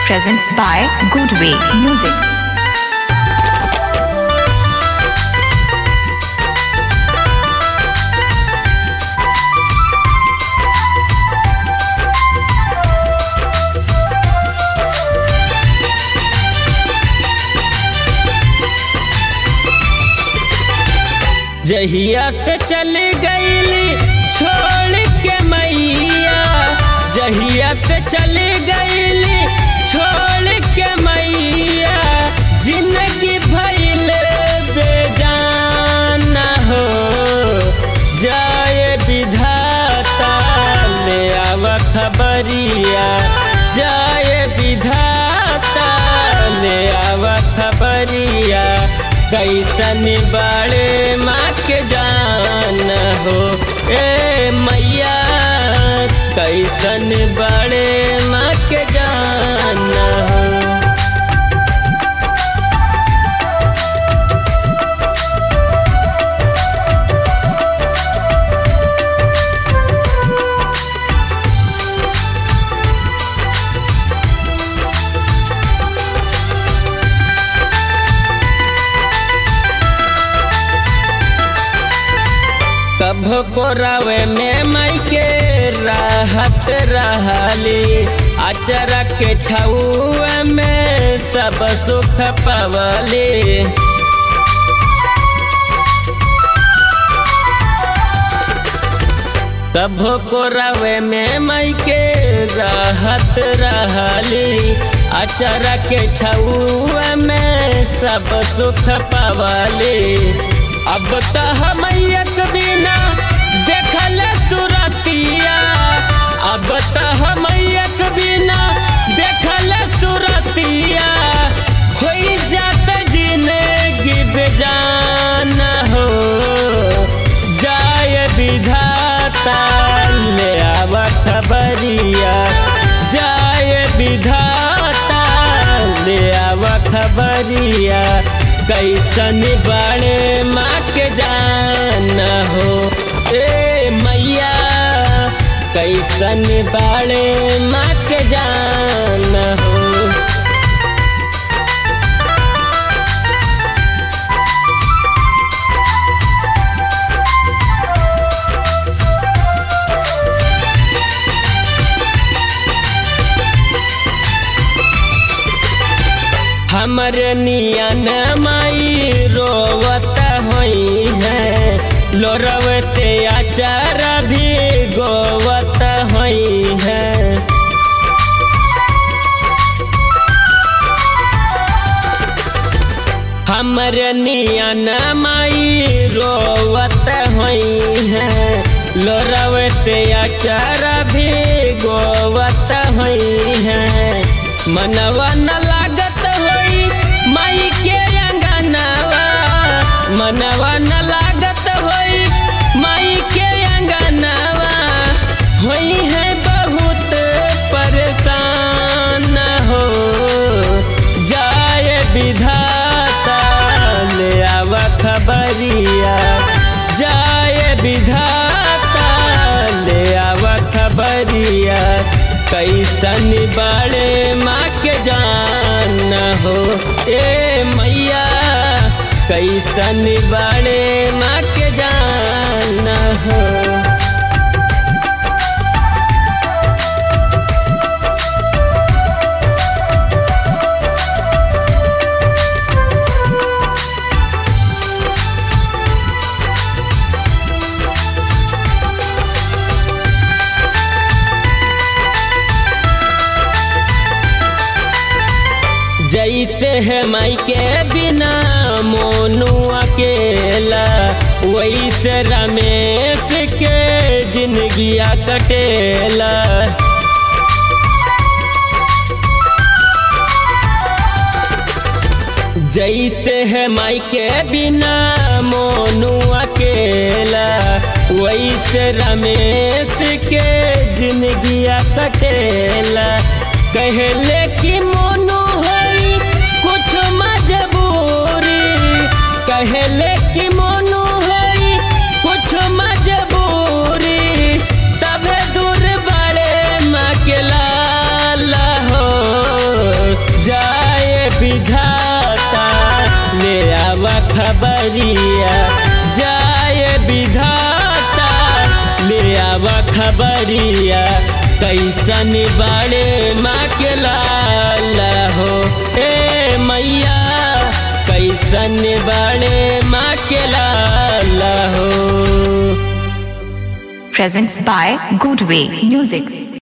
presents by Goodway Music. जहिया से चल गईली छोड़ के मैया, जहिया से चल गईली छोड़ के मैया, जिंदगी भइल बेजान हो। जाए विधाता ले आव खबरिया, जाए विधाता ले आव खबरिया, कैसन बड़े माँ के जान हो। ए मैया कैसन बड़े माँ के जान हो। कभ कोरावे में मई के राहत रहली, अचरा के छउआ में सब सुख पवली। कभ कोरावे में मई के राहत रहली, अचरा के छउआ में सब सुख पवली। अब तो हमैयक बिना देखल सुरतिया, अब तो हमैयक बिना देखल सुरतिया, होई जात जिंदगी बेजान हो। जाए विधाता ले आव खबरिया, जाए विधाता ले आव खबरिया, कैसन बड़े माँ के जान हो। ए मैया कैसन बड़े माँ के जान हो। हमर नियन माई रोवत होई है, लोरवते आचार भी गोवत होई है। हमर नियन माई रोवत होई है, लोरवते आचार भी गोवत होई है। मनवा न लागत होई माई के अंगनवा, मनवा न लागत होई माई के अंगनवा, होई है बहुत परेशान हो। जाए विधाता ले आव खबरिया, जाए विधाता ले आव खबरिया, कैसन बड़े माँ के जान हो। ए मैया कैसन बड़े माँ के जान हो। जैसे है माई के बिना मोनू अकेला, वैसे रमेश के जिंदगिया कटेला। जैसे है माई के बिना मोनू अकेला, वैसे रमेश के जिंदगिया कटेला। कहले कि मोनू होई कुछ मजबूरी, कहले कि मोनू होई कुछ मजबूरी, तबे दूर बड़े माँ के लाल हो। खबरिया, जाए विधाता ले आवा खबरिया, कैसन बाड़े माँ के लाला हो। ए मैया कैसन बाड़े माँ के लाला हो। Presents by Goodway Music.